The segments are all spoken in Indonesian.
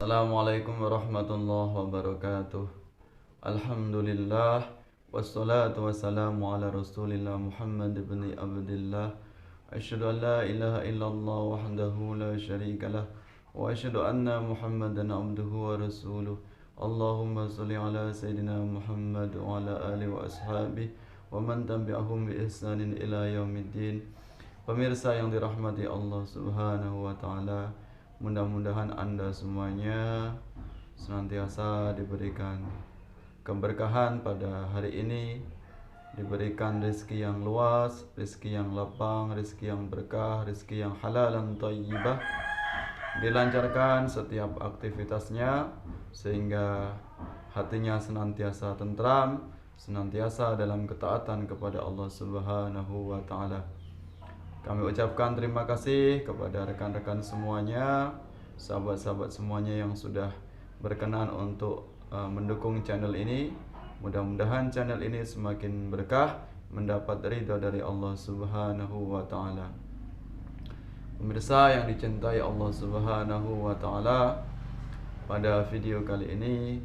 Assalamualaikum warahmatullahi wabarakatuh. Alhamdulillah wassalatu wassalamu ala Rasulillah Muhammad ibn Abdullah. Asyhadu an la ilaha illallah wahdahu la syarikalah wa asyhadu anna Muhammadan abduhu wa rasuluh. Allahumma shalli ala sayidina Muhammad wa ala alihi wa ashabihi wa man tabi'ahum bi ihsanin ila yaumiddin. Pemirsa yang dirahmati Allah Subhanahu wa taala, mudah-mudahan Anda semuanya senantiasa diberikan keberkahan pada hari ini, diberikan rezeki yang luas, rezeki yang lapang, rezeki yang berkah, rezeki yang halal dan thayyibah, dilancarkan setiap aktivitasnya sehingga hatinya senantiasa tentram, senantiasa dalam ketaatan kepada Allah Subhanahu wa taala. Kami ucapkan terima kasih kepada rekan-rekan semuanya, sahabat-sahabat semuanya yang sudah berkenan untuk mendukung channel ini. Mudah-mudahan channel ini semakin berkah, mendapat ridha dari Allah Subhanahu wa taala. Pemirsa yang dicintai Allah Subhanahu wa taala, pada video kali ini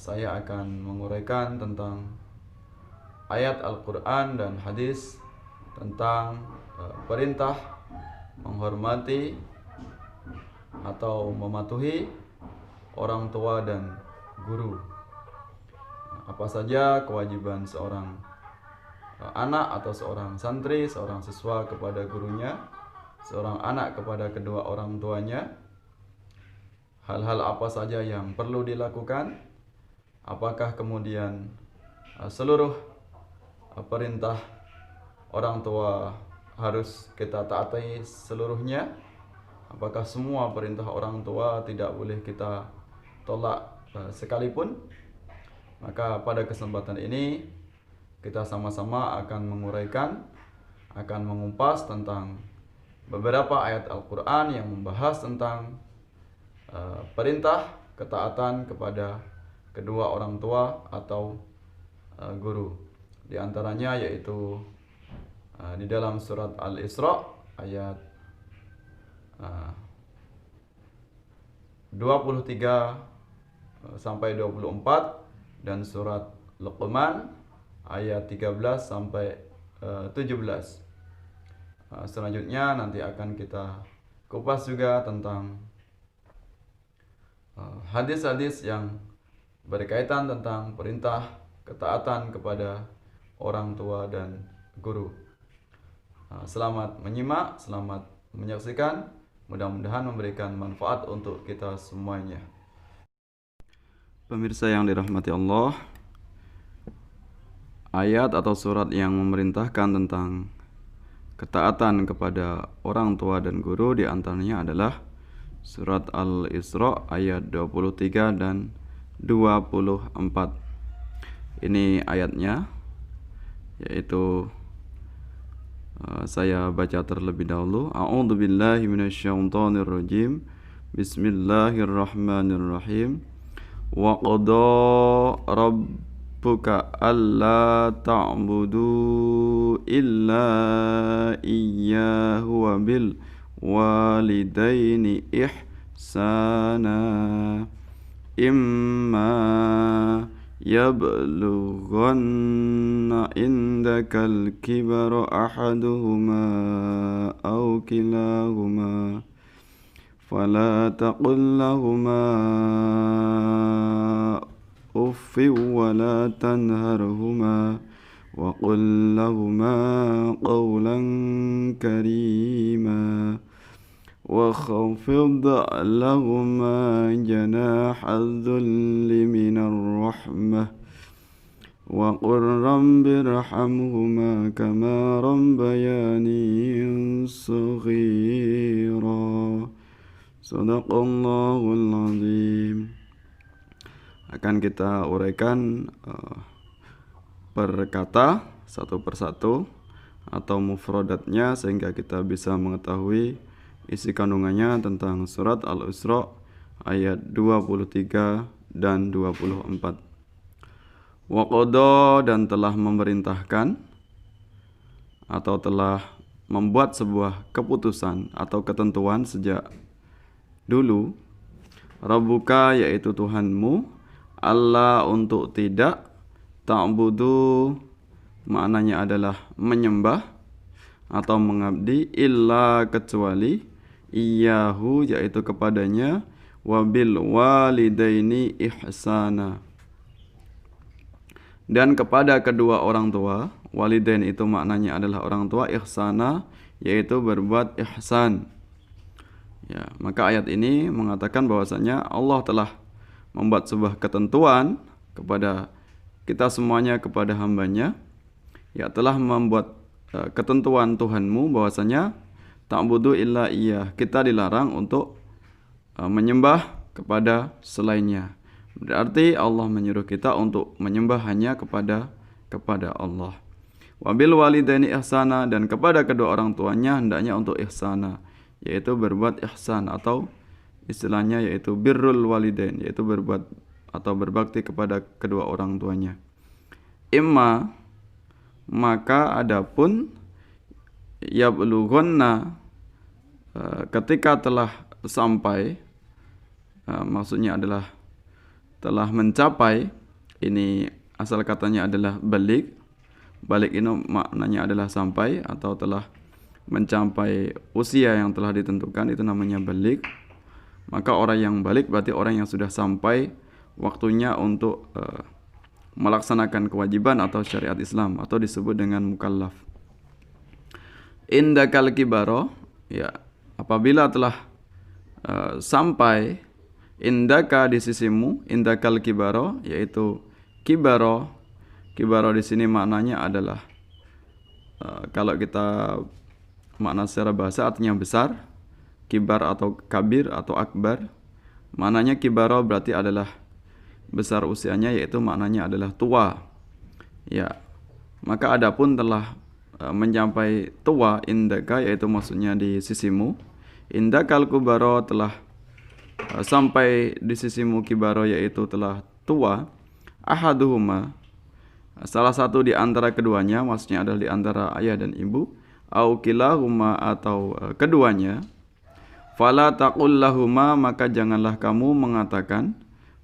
saya akan menguraikan tentang ayat Al-Qur'an dan hadis tentang perintah menghormati atau mematuhi orang tua dan guru. Apa saja kewajiban seorang anak atau seorang santri, seorang siswa kepada gurunya, seorang anak kepada kedua orang tuanya. Hal-hal apa saja yang perlu dilakukan? Apakah kemudian seluruh perintah orang tua harus kita taati seluruhnya? Apakah semua perintah orang tua tidak boleh kita tolak sekalipun? Maka pada kesempatan ini kita sama-sama akan menguraikan, akan mengupas tentang beberapa ayat Al-Quran yang membahas tentang perintah ketaatan kepada kedua orang tua atau guru. Di antaranya yaitu di dalam surat Al-Isra ayat 23 sampai 24 dan surat Luqman ayat 13 sampai 17. Selanjutnya nanti akan kita kupas juga tentang hadis-hadis yang berkaitan tentang perintah ketaatan kepada orang tua dan guru. Selamat menyimak, selamat menyaksikan. Mudah-mudahan memberikan manfaat untuk kita semuanya. Pemirsa yang dirahmati Allah, ayat atau surat yang memerintahkan tentang ketaatan kepada orang tua dan guru di antaranya adalah surat Al-Isra ayat 23 dan 24. Ini ayatnya, yaitu saya baca terlebih dahulu. A'udzubillahi minasyaitonirrajim. Bismillahirrahmanirrahim. Wa qada rabbuka alla ta'budu illa iyyahu wa bil walidaini ihsana imma yablughanna indakal kibara ahaduhuma aw kilahuma fala taqul lahuma uffi wa la tanharhuma wa qul lahuma qawlan karima wa khafid lahuma janaha dhulli minar rahmah wa qur rabbi irhamhuma kama rabbayani saghira. Sadaqallahul azim. Akan kita uraikan per kata satu persatu atau mufradatnya sehingga kita bisa mengetahui isi kandungannya tentang surat Al-Isra ayat 23 dan 24. Waqada, dan telah memerintahkan atau telah membuat sebuah keputusan atau ketentuan sejak dulu Rabbuka yaitu Tuhanmu, Allah untuk tidak, ta'budu maknanya adalah menyembah atau mengabdi, illa kecuali, iyahu yaitu kepadanya, wabil walidaini ihsana dan kepada kedua orang tua. Walidain itu maknanya adalah orang tua, ihsana yaitu berbuat ihsan. Ya, maka ayat ini mengatakan bahwasanya Allah telah membuat sebuah ketentuan kepada kita semuanya, kepada hambanya, ya telah membuat ketentuan Tuhanmu bahwasanya ta'budu illa iya, kita dilarang untuk menyembah kepada selainnya. Berarti Allah menyuruh kita untuk menyembah hanya kepada Allah. Wabil walidaini ihsana dan kepada kedua orang tuanya hendaknya untuk ihsana, yaitu berbuat ihsan atau istilahnya yaitu birrul walidain, yaitu berbuat atau berbakti kepada kedua orang tuanya. Imma maka adapun yablughunna ketika telah sampai, maksudnya adalah telah mencapai, ini asal katanya adalah balik ini maknanya adalah sampai atau telah mencapai usia yang telah ditentukan, itu namanya balik. Maka orang yang balik berarti orang yang sudah sampai waktunya untuk melaksanakan kewajiban atau syariat Islam, atau disebut dengan mukallaf. Indakal kibaro, ya apabila telah sampai, indaka di sisimu, indakal kibaro yaitu kibaro di sini maknanya adalah kalau kita makna secara bahasa artinya besar, kibar atau kabir atau akbar. Maknanya kibaro berarti adalah besar usianya, yaitu maknanya adalah tua. Ya, maka adapun telah mencapai tua, indaka yaitu maksudnya di sisimu. Indakal kubaro telah sampai di sisimu, kibaro yaitu telah tua. Ahaduhuma salah satu di antara keduanya, maksudnya adalah di antara ayah dan ibu, au kilahuma atau keduanya. Fala taqul lahuma maka janganlah kamu mengatakan,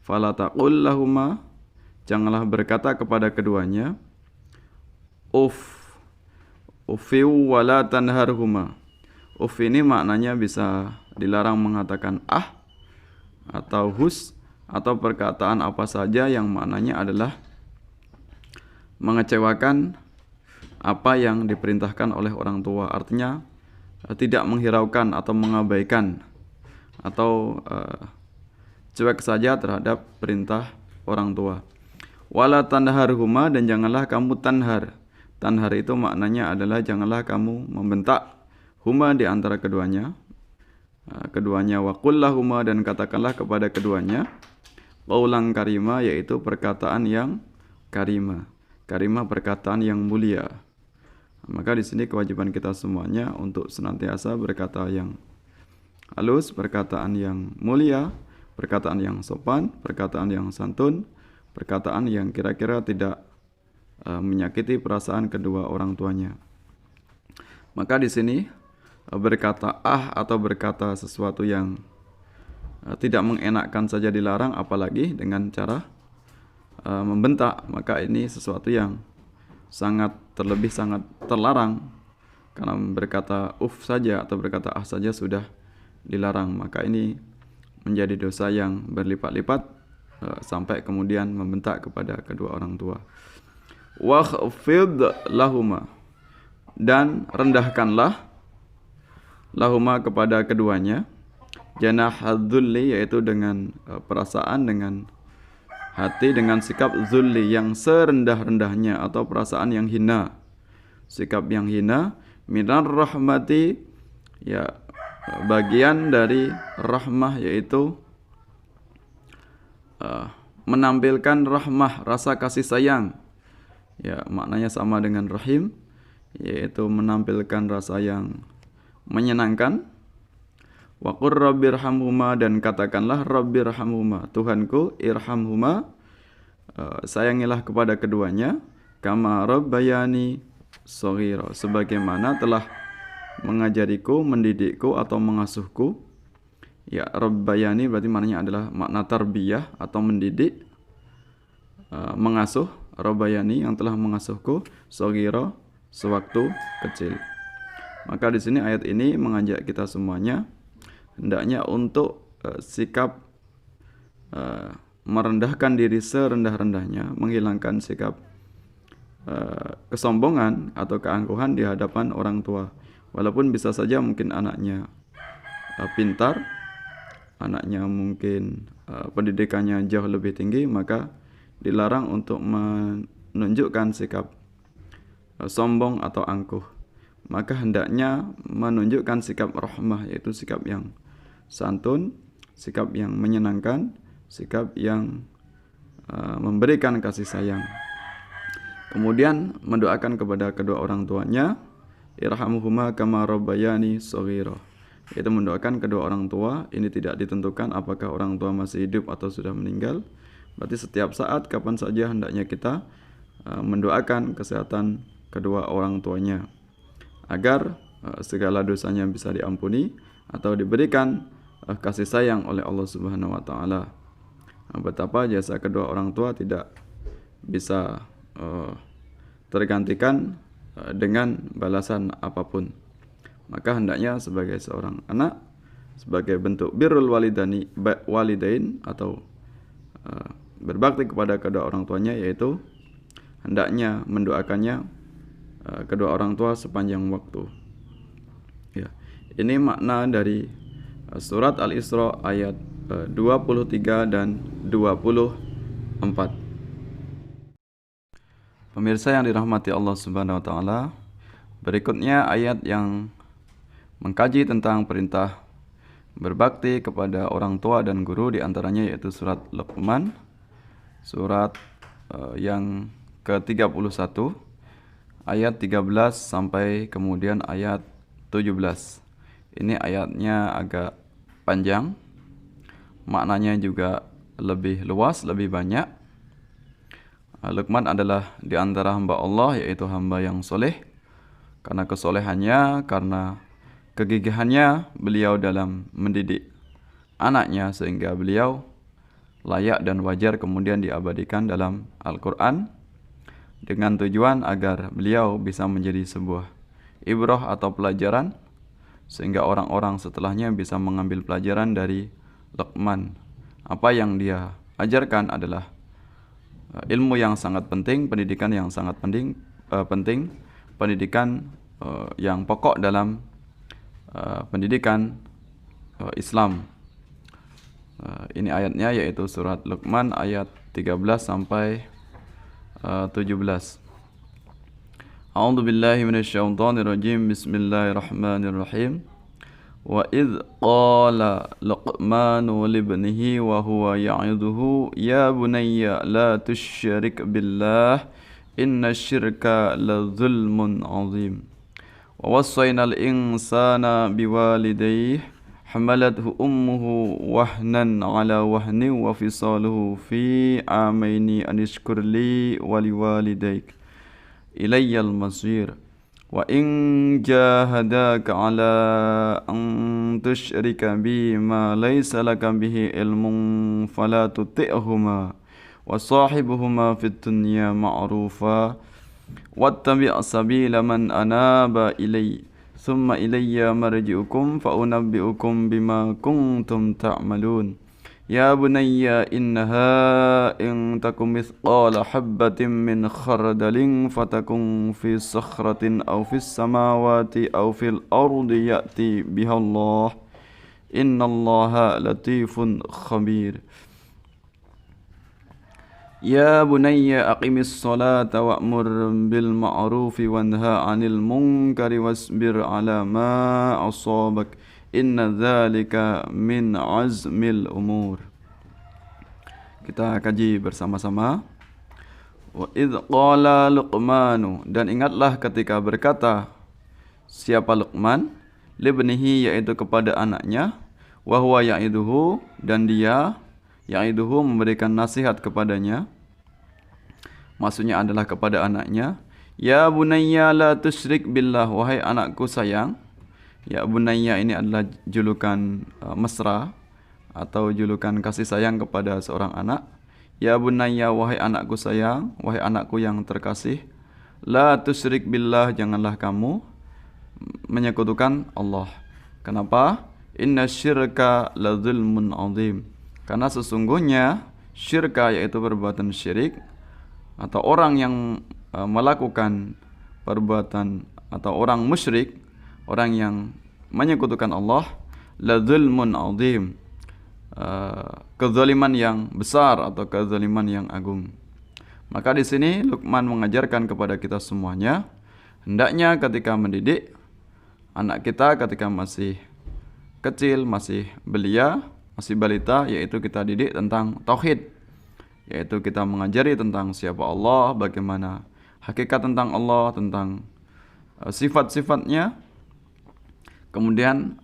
fala taqul lahuma janganlah berkata kepada keduanya, ufiu wala tanharhuma. Uf ini maknanya bisa dilarang mengatakan atau hus, atau perkataan apa saja yang maknanya adalah mengecewakan apa yang diperintahkan oleh orang tua. Artinya tidak menghiraukan atau mengabaikan atau cuek saja terhadap perintah orang tua. Wala tanharhuma dan janganlah kamu tanhar. Tanhar itu maknanya adalah janganlah kamu membentak huma di antara keduanya. Wa qul lahuma dan katakanlah kepada keduanya qaulan karima, yaitu perkataan yang karima. Karimah perkataan yang mulia. Maka di sini kewajiban kita semuanya untuk senantiasa berkata yang halus, perkataan yang mulia, perkataan yang sopan, perkataan yang santun, perkataan yang kira-kira tidak menyakiti perasaan kedua orang tuanya. Maka di sini berkata atau berkata sesuatu yang tidak mengenakkan saja dilarang, apalagi dengan cara membentak. Maka ini sesuatu yang sangat terlarang, karena berkata saja atau berkata saja sudah dilarang. Maka ini menjadi dosa yang berlipat-lipat sampai kemudian membentak kepada kedua orang tua. Wakhfid lahuma dan rendahkanlah lahuma kepada keduanya janahadzulli, yaitu dengan perasaan, dengan hati, dengan sikap zulli yang serendah-rendahnya atau perasaan yang hina, sikap yang hina. Minar rahmati, ya bagian dari rahmah, yaitu menampilkan rahmah, rasa kasih sayang. Ya maknanya sama dengan rahim, yaitu menampilkan rasa yang menyenangkan. Wa qur rabbirhamhuma dan katakanlah rabbirhamhuma, Tuhanku irhamhuma, sayangilah kepada keduanya, kama rabbayani shaghira, sebagaimana telah mengajariku, mendidikku atau mengasuhku Ya, rabbayani berarti maknanya adalah makna tarbiyah atau mendidik, mengasuh. Rabbayani, yang telah mengasuhku, shaghira, sewaktu kecil. Maka di sini ayat ini mengajak kita semuanya hendaknya untuk sikap merendahkan diri serendah-rendahnya, menghilangkan sikap kesombongan atau keangkuhan di hadapan orang tua. Walaupun bisa saja mungkin anaknya pintar, anaknya mungkin pendidikannya jauh lebih tinggi, maka dilarang untuk menunjukkan sikap sombong atau angkuh. Maka hendaknya menunjukkan sikap rahmah, yaitu sikap yang santun, sikap yang menyenangkan, sikap yang memberikan kasih sayang. Kemudian mendoakan kepada kedua orang tuanya, irhamhuma kama rabbayani shaghira. Yaitu mendoakan kedua orang tua, ini tidak ditentukan apakah orang tua masih hidup atau sudah meninggal. Berarti setiap saat, kapan saja hendaknya kita mendoakan kesehatan kedua orang tuanya agar segala dosanya bisa diampuni atau diberikan kasih sayang oleh Allah Subhanahu wa taala. Betapa jasa kedua orang tua tidak bisa tergantikan dengan balasan apapun. Maka hendaknya sebagai seorang anak, sebagai bentuk birrul walidain atau berbakti kepada kedua orang tuanya, yaitu hendaknya mendoakannya kedua orang tua sepanjang waktu. Ya, ini makna dari surat Al-Isra ayat 23 dan 24. Pemirsa yang dirahmati Allah Subhanahu wa taala, berikutnya ayat yang mengkaji tentang perintah berbakti kepada orang tua dan guru, di antaranya yaitu surat Luqman, surat yang ke-31 ayat 13 sampai kemudian ayat 17. Ini ayatnya agak panjang, maknanya juga lebih luas, lebih banyak. Luqman adalah di antara hamba Allah, yaitu hamba yang soleh. Karena kesolehannya, karena kegigihannya beliau dalam mendidik anaknya, sehingga beliau layak dan wajar kemudian diabadikan dalam Al-Quran, dengan tujuan agar beliau bisa menjadi sebuah ibrah atau pelajaran, sehingga orang-orang setelahnya bisa mengambil pelajaran dari Luqman. Apa yang dia ajarkan adalah ilmu yang sangat penting, pendidikan yang sangat penting, pendidikan yang pokok dalam pendidikan Islam. Ini ayatnya yaitu surat Luqman ayat 13 sampai 17. A'udzu billahi minasyaitonir rajim. Bismillahirrahmanirrahim. Wa idz qala Luqmanu libnihi wa huwa ya'idhuhu ya bunayya la tusyrik billah innasyirka ladzulmun 'adzim. Wa wassaynal insana biwalidayhi hamalathu ummuhu wahnan ala wahnin wa fisaluhu fi amaini anishkur li wa liwalidayk ilayyal masir wa in jahadaka ala an tusyrika bi ma laysa laka bihi ilmun fala tuti'huma wa sahibuhuma fid dunya ma'rufa wattabi' sabila man anaba ilayya thumma ilayya marji'ukum fa unabbi'ukum bima kuntum ta'malun. Ya bunayya innaha in takum mithqala habbatin min khardalin fatakun fi sakhratin aw fis samawati aw fil ardi ya'ti biha Allah innallaha latifun khabir. Ya bunayya aqimis salata wa'mur bil ma'rufi wanha 'anil munkari wasbir 'ala ma asabak inna dzalika min azmil umur. Kita kaji bersama-sama. Wa idz qala Luqmanu, dan ingatlah ketika berkata siapa Luqman, libnihi, yaitu kepada anaknya, wa huwa ya'iduhu, dan dia ya'iduhu memberikan nasihat kepadanya, maksudnya adalah kepada anaknya. Ya bunayya la tusyrik billah, wahai anakku sayang. Ya bunayya ini adalah julukan mesra atau julukan kasih sayang kepada seorang anak. Ya bunayya, wahai anakku sayang, wahai anakku yang terkasih, la tusyrik billah, janganlah kamu menyekutukan Allah. Kenapa? Inna syirka la zulmun azim. Karena sesungguhnya syirka, yaitu perbuatan syirik, atau orang yang melakukan perbuatan, atau orang musyrik, orang yang menyekutukan Allah, la zulmun azim, kezaliman yang besar atau kezaliman yang agung. Maka di sini Luqman mengajarkan kepada kita semuanya, hendaknya ketika mendidik anak kita ketika masih kecil, masih belia, masih balita, yaitu kita didik tentang tauhid, yaitu kita mengajari tentang siapa Allah, bagaimana hakikat tentang Allah, tentang sifat-sifatnya. Kemudian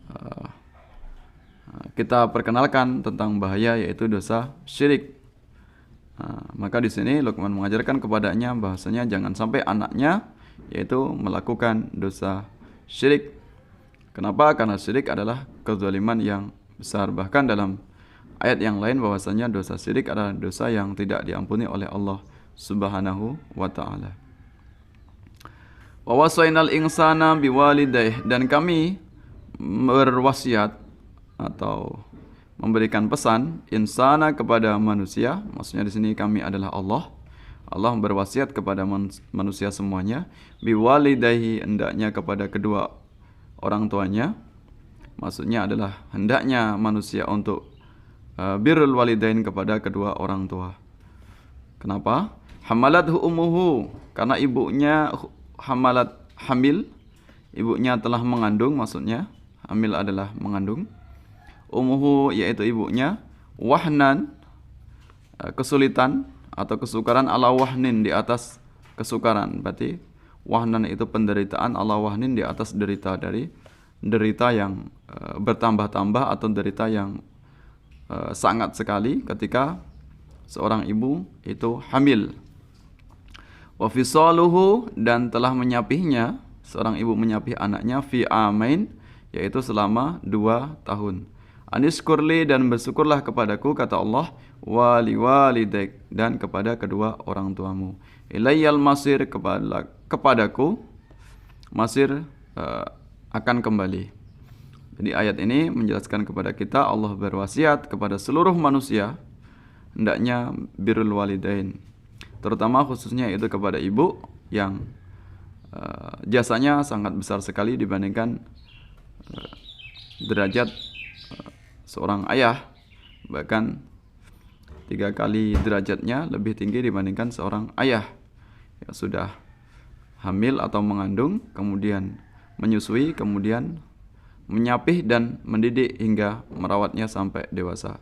kita perkenalkan tentang bahaya, yaitu dosa syirik. Maka di sini Luqman mengajarkan kepadanya bahasanya jangan sampai anaknya yaitu melakukan dosa syirik. Kenapa? Karena syirik adalah kezaliman yang besar. Bahkan dalam ayat yang lain bahwasanya dosa syirik adalah dosa yang tidak diampuni oleh Allah Subhanahu wa taala. Wa wasainal insana biwalidayhi, dan kami berwasiat atau memberikan pesan insana kepada manusia. Maksudnya di sini kami adalah Allah. Allah berwasiat kepada manusia semuanya, biwalidayhi, hendaknya kepada kedua orang tuanya. Maksudnya adalah hendaknya manusia untuk birrul walidain kepada kedua orang tua. Kenapa? Hamalathu ummuhu, karena ibunya hamil, ibunya telah mengandung, maksudnya hamil adalah mengandung. Ummuhu, yaitu ibunya, wahnan, kesulitan atau kesukaran, ala wahnin, di atas kesukaran. Berarti wahnan itu penderitaan, ala wahnin, di atas derita, dari derita yang bertambah-tambah atau derita yang sangat sekali ketika seorang ibu itu hamil. Wa fisaluhu, dan telah menyapihnya, seorang ibu menyapih anaknya, fi amain, yaitu selama 2 tahun. Aniskurli, dan bersyukurlah kepadaku, kata Allah, wali walidaik, dan kepada kedua orang tuamu. Ilayyal masir, kepadaku masir akan kembali. Jadi ayat ini menjelaskan kepada kita Allah berwasiat kepada seluruh manusia hendaknya birrul walidain, terutama khususnya itu kepada ibu yang jasanya sangat besar sekali dibandingkan derajat seorang ayah, bahkan 3 kali derajatnya lebih tinggi dibandingkan seorang ayah yang sudah hamil atau mengandung, kemudian menyusui, kemudian menyapih dan mendidik hingga merawatnya sampai dewasa.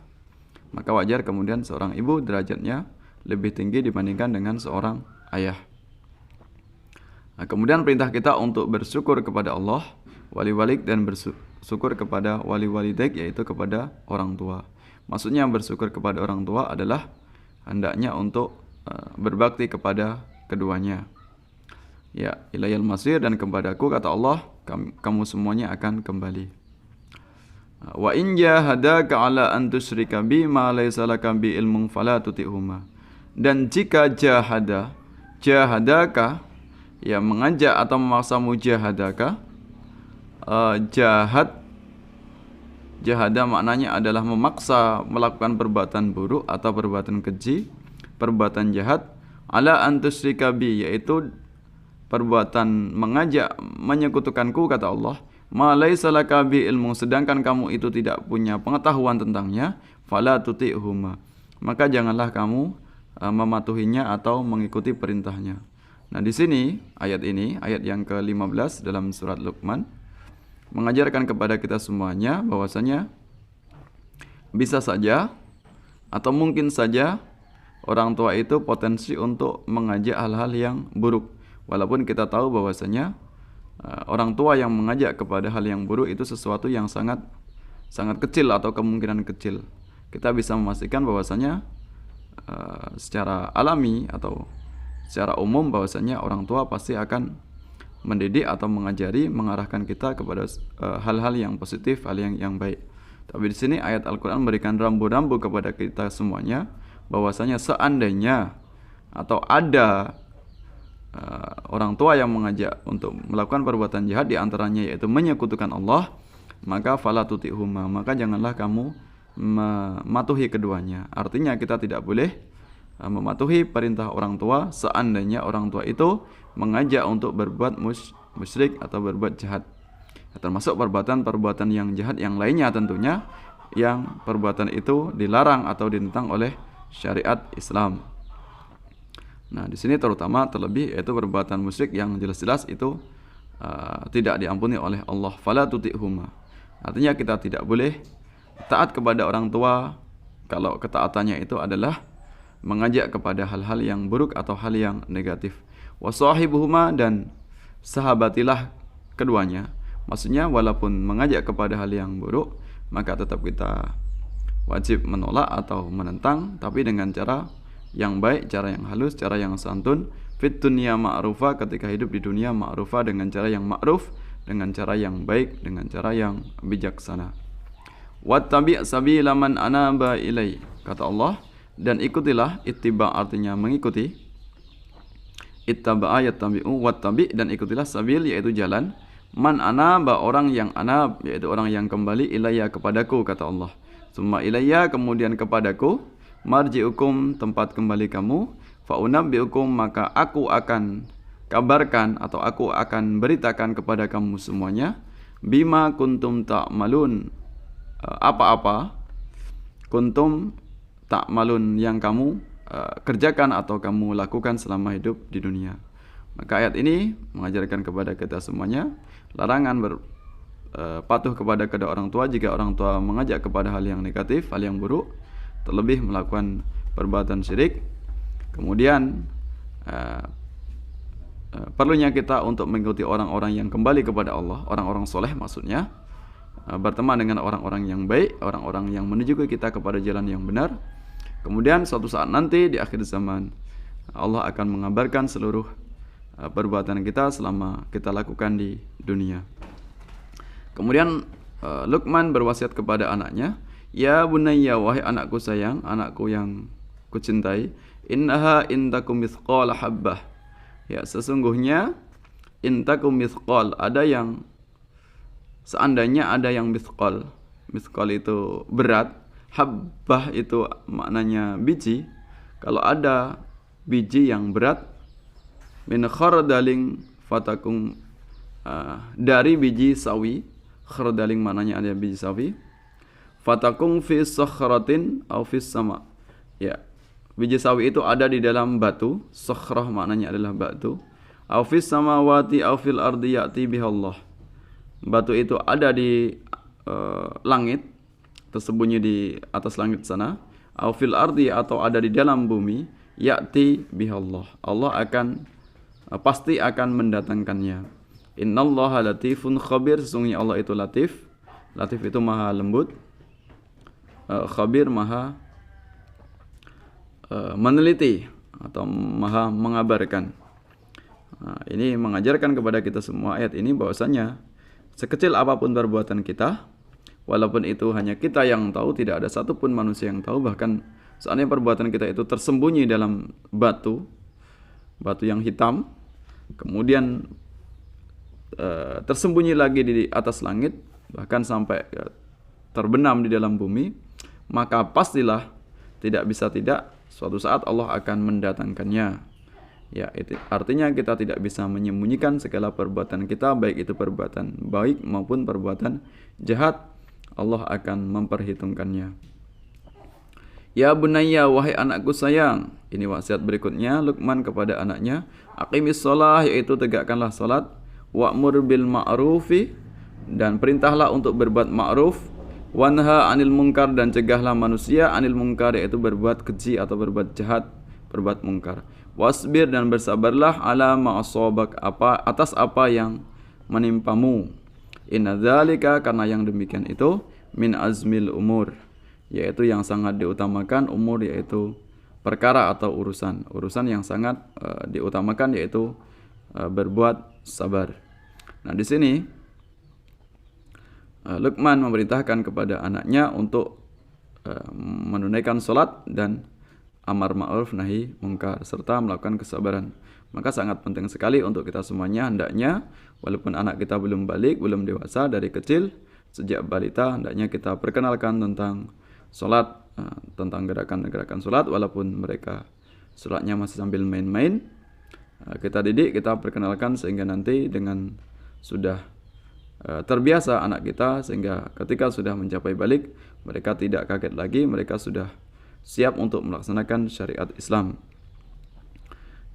Maka wajar kemudian seorang ibu derajatnya lebih tinggi dibandingkan dengan seorang ayah. Nah, kemudian perintah kita untuk bersyukur kepada Allah, wali-walik, dan bersyukur kepada wali-walidaik, yaitu kepada orang tua. Maksudnya bersyukur kepada orang tua adalah hendaknya untuk berbakti kepada keduanya. Ya, ilayal masir, dan kepadaku, kata Allah, kamu semuanya akan kembali. Wa in jahadaka ala an tusyrika bi ma laysa laka bi ilmun fala tuti'huma. Dan jika jahadaka, ya mengajak atau memaksamu, jahadaka, jahada maknanya adalah memaksa melakukan perbuatan buruk atau perbuatan keji, perbuatan jahat, ala an tusyrika bi, yaitu perbuatan mengajak menyekutukanku, kata Allah, ma laisa laka bi ilmu, sedangkan kamu itu tidak punya pengetahuan tentangnya, fala tuti'huma, maka janganlah kamu mematuhinya atau mengikuti perintahnya. Nah, di sini ayat ini, ayat yang ke-15 dalam surat Luqman, mengajarkan kepada kita semuanya bahwasanya bisa saja atau mungkin saja orang tua itu potensi untuk mengajak hal-hal yang buruk. Walaupun kita tahu bahwasanya orang tua yang mengajak kepada hal yang buruk itu sesuatu yang sangat kecil atau kemungkinan kecil. Kita bisa memastikan bahwasanya secara alami atau secara umum bahwasanya orang tua pasti akan mendidik atau mengajari, mengarahkan kita kepada hal-hal yang positif, hal yang baik. Tapi di sini ayat Al-Qur'an memberikan rambu-rambu kepada kita semuanya bahwasanya seandainya atau ada orang tua yang mengajak untuk melakukan perbuatan jahat, di antaranya yaitu menyekutukan Allah, maka fala tuti'huma, maka janganlah kamu mematuhi keduanya. Artinya kita tidak boleh mematuhi perintah orang tua seandainya orang tua itu mengajak untuk berbuat musyrik atau berbuat jahat. Termasuk perbuatan-perbuatan yang jahat yang lainnya tentunya, yang perbuatan itu dilarang atau ditentang oleh syariat Islam. Nah, di sini terutama terlebih yaitu perbuatan musyrik yang jelas-jelas itu tidak diampuni oleh Allah. Fala tuti'huma. Artinya kita tidak boleh taat kepada orang tua kalau ketaatannya itu adalah mengajak kepada hal-hal yang buruk atau hal yang negatif. Wasahibuhuma, dan sahabatilah keduanya. Maksudnya walaupun mengajak kepada hal yang buruk, maka tetap kita wajib menolak atau menentang, tapi dengan cara yang baik, cara yang halus, cara yang santun. Fit dunya ma'rufa, ketika hidup di dunia ma'rufa, dengan cara yang ma'ruf, dengan cara yang baik, dengan cara yang bijaksana. Wattabi' sabila man anaba ilai, kata Allah, dan ikutilah. Ittiba artinya mengikuti, ittaba'a yattabi'u, wattabi', dan ikutilah sabil yaitu jalan, man anaba orang yang anab yaitu orang yang kembali, ilayya kepadaku, kata Allah. Summa ilayya, kemudian kepadaku, marji'ukum tempat kembali kamu, fa'unabbi'ukum maka aku akan kabarkan atau aku akan beritakan kepada kamu semuanya, bima kuntum ta'malun, apa-apa kuntum ta'malun yang kamu kerjakan atau kamu lakukan selama hidup di dunia. Maka ayat ini mengajarkan kepada kita semuanya larangan patuh kepada kedua orang tua jika orang tua mengajak kepada hal yang negatif, hal yang buruk, terlebih melakukan perbuatan syirik. Kemudian perlunya kita untuk mengikuti orang-orang yang kembali kepada Allah, orang-orang soleh maksudnya, berteman dengan orang-orang yang baik, orang-orang yang menuju kita kepada jalan yang benar. Kemudian suatu saat nanti di akhir zaman Allah akan mengabarkan seluruh perbuatan kita selama kita lakukan di dunia. Kemudian Luqman berwasiat kepada anaknya, ya bunayya, wahai anakku sayang, anakku yang kucintai, innaha intakum mithqala habbah, ya sesungguhnya intakum mithqal, ada yang seandainya ada yang mithqal. Mithqal itu berat, habbah itu maknanya biji. Kalau ada biji yang berat, min khardalin fatakum, dari biji sawi, khardalin maknanya ada biji sawi, fatakum fi sakhratin aw fis sama, ya biji sawi itu ada di dalam batu, sakhrah maknanya adalah batu, aw fis samawati aw fil ardi ya'ti bihallah, batu itu ada di langit, tersembunyi di atas langit sana, aw fil ardi atau ada di dalam bumi, ya'ti bihallah, Allah akan pasti akan mendatangkannya. Innallaha latifun khabir, sesungguhnya Allah itu latif. Latif itu maha lembut, khabir maha meneliti atau maha mengabarkan. Nah, ini mengajarkan kepada kita semua ayat ini bahwasanya sekecil apapun perbuatan kita, walaupun itu hanya kita yang tahu, tidak ada satupun manusia yang tahu. Bahkan seandainya perbuatan kita itu tersembunyi dalam batu yang hitam, kemudian tersembunyi lagi di atas langit, bahkan sampai terbenam di dalam bumi, maka pastilah tidak bisa tidak suatu saat Allah akan mendatangkannya. Ya, itu artinya kita tidak bisa menyembunyikan segala perbuatan kita, baik itu perbuatan baik maupun perbuatan jahat, Allah akan memperhitungkannya. Ya bunayya, wahai anakku sayang, ini wasiat berikutnya Luqman kepada anaknya, aqimis shalah, yaitu tegakkanlah salat, wa'mur bil ma'rufi, dan perintahlah untuk berbuat ma'ruf, wanha anil munkar, dan cegahlah manusia anil munkar, yaitu berbuat keji atau berbuat jahat, berbuat munkar. Wasbir, dan bersabarlah, ala ma'asabak, atas apa yang menimpamu. Inna dzalika, karena yang demikian itu, min azmil umur, yaitu yang sangat diutamakan, umur yaitu perkara atau urusan yang sangat diutamakan, yaitu berbuat sabar. Nah, di sini Luqman memerintahkan kepada anaknya untuk menunaikan sholat dan amar ma'ruf nahi mungkar serta melakukan kesabaran. Maka sangat penting sekali untuk kita semuanya hendaknya walaupun anak kita belum balik, belum dewasa, dari kecil sejak balita hendaknya kita perkenalkan tentang sholat, tentang gerakan-gerakan sholat walaupun mereka sholatnya masih sambil main-main. Kita didik, kita perkenalkan sehingga nanti dengan sudah terbiasa anak kita sehingga ketika sudah mencapai balik mereka tidak kaget lagi, mereka sudah siap untuk melaksanakan syariat Islam.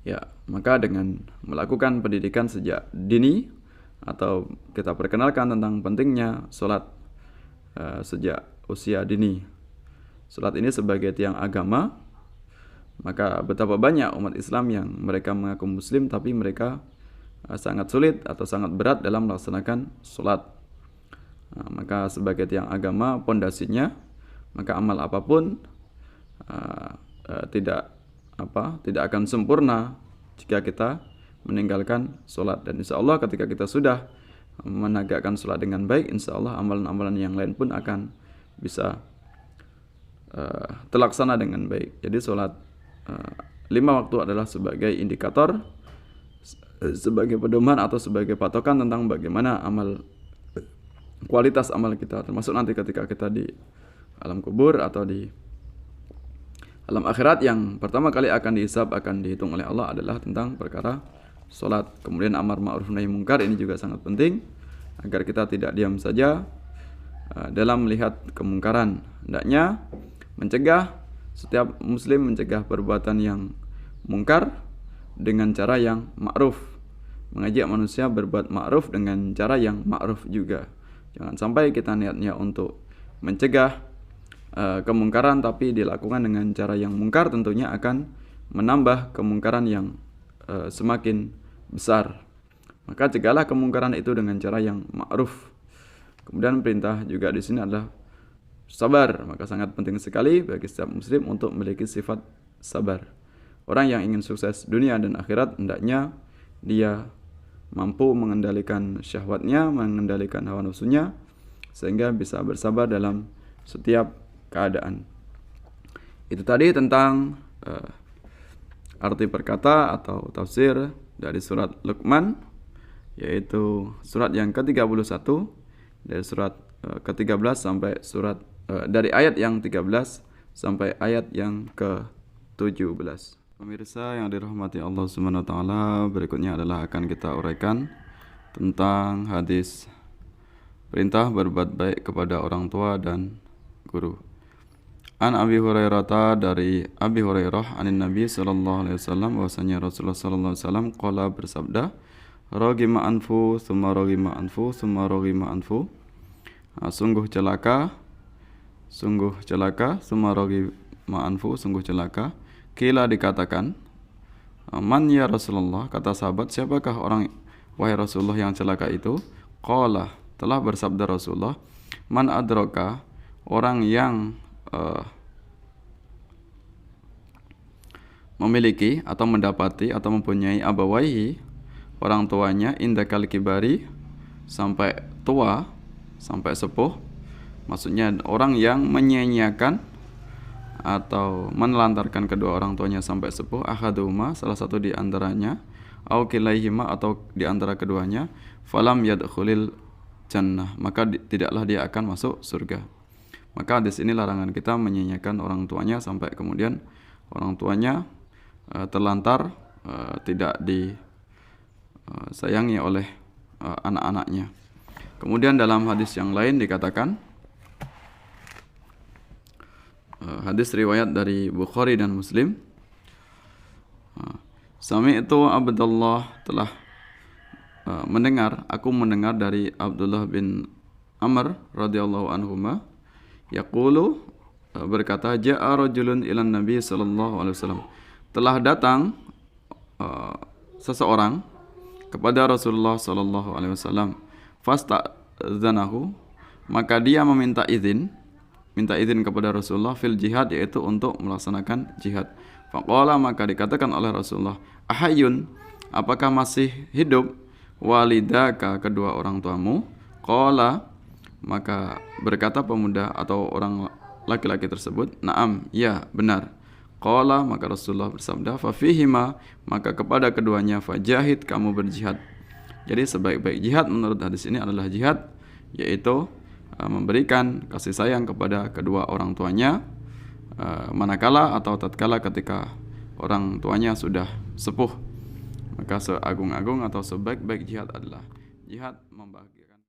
Ya, maka dengan melakukan pendidikan sejak dini atau kita perkenalkan tentang pentingnya sholat sejak usia dini. Sholat ini sebagai tiang agama, maka betapa banyak umat Islam yang mereka mengaku muslim tapi mereka sangat sulit atau sangat berat dalam melaksanakan sholat. Maka sebagai tiang agama pondasinya, maka amal apapun tidak akan sempurna jika kita meninggalkan sholat. Dan insya Allah ketika kita sudah menegakkan sholat dengan baik, insya Allah amalan-amalan yang lain pun akan bisa terlaksana dengan baik. Jadi sholat 5 waktu adalah sebagai indikator, sebagai pedoman atau sebagai patokan tentang bagaimana kualitas amal kita, termasuk nanti ketika kita di alam kubur atau di alam akhirat yang pertama kali akan dihisab, akan dihitung oleh Allah adalah tentang perkara sholat. Kemudian amar ma'ruf nahi mungkar ini juga sangat penting agar kita tidak diam saja dalam melihat kemungkaran. Hendaknya mencegah, setiap muslim mencegah perbuatan yang mungkar dengan cara yang ma'ruf, mengajak manusia berbuat ma'ruf dengan cara yang ma'ruf juga. Jangan sampai kita niatnya untuk mencegah kemungkaran tapi dilakukan dengan cara yang mungkar, tentunya akan menambah kemungkaran yang semakin besar. Maka cegahlah kemungkaran itu dengan cara yang ma'ruf. Kemudian perintah juga di sini adalah sabar. Maka sangat penting sekali bagi setiap muslim untuk memiliki sifat sabar. Orang yang ingin sukses dunia dan akhirat hendaknya dia mampu mengendalikan syahwatnya, mengendalikan hawa nafsunya sehingga bisa bersabar dalam setiap keadaan. Itu tadi tentang arti perkata atau tafsir dari surat Luqman, yaitu surat yang ke-31 dari surat ke-13 sampai dari ayat yang 13 sampai ayat yang ke-17. Pemirsa yang dirahmati Allah Subhanahu wa taala, berikutnya adalah akan kita uraikan tentang hadis perintah berbuat baik kepada orang tua dan guru. An Abi Hurairah, dari Abi Hurairah anin Nabi sallallahu alaihi wasallam, bahwasanya Rasulullah sallallahu alaihi wasallam qala, bersabda, ragima anfu thumma ragima anfu thumma ragima anfu. Sungguh celaka thumma ragima anfu, sungguh celaka. Kila, dikatakan, man ya Rasulullah, kata sahabat, siapakah orang wahai Rasulullah yang celaka itu? Qala, telah bersabda Rasulullah, man adraka, orang yang memiliki atau mendapati atau mempunyai abawaihi, orang tuanya, indakal kibari, sampai tua, sampai sepuh. Maksudnya orang yang menyia-nyiakan atau menelantarkan kedua orang tuanya sampai sepuh, ahaduhuma, salah satu di antaranya, au kilaihima, atau di antara keduanya, falam yadkhulil jannah, maka tidaklah dia akan masuk surga. Maka di sini larangan kita menyia-nyiakan orang tuanya sampai kemudian orang tuanya terlantar, tidak disayangi oleh anak-anaknya. Kemudian dalam hadis yang lain dikatakan, hadis riwayat dari Bukhari dan Muslim, Sami'tu Abdullah, telah aku mendengar dari Abdullah bin Amr radhiyallahu anhuma, yaqulu, berkata, ja'a rajulun ilan Nabi sallallahu alaihi wasallam, telah datang seseorang kepada Rasulullah sallallahu alaihi wasallam, fasta'dzanahu, maka dia minta izin kepada Rasulullah fil jihad, yaitu untuk melaksanakan jihad. Faqala, maka dikatakan oleh Rasulullah, ahayun, apakah masih hidup, walidaka, kedua orang tuamu? Qala, Maka berkata pemuda atau orang laki-laki tersebut, "Na'am, ya, benar." Qala, maka Rasulullah bersabda, "Fa fihima," maka kepada keduanya fajahid, kamu berjihad. Jadi sebaik-baik jihad menurut hadis ini adalah jihad, yaitu memberikan kasih sayang kepada kedua orang tuanya, manakala atau tatkala ketika orang tuanya sudah sepuh. Maka seagung-agung atau sebaik-baik jihad adalah jihad membagi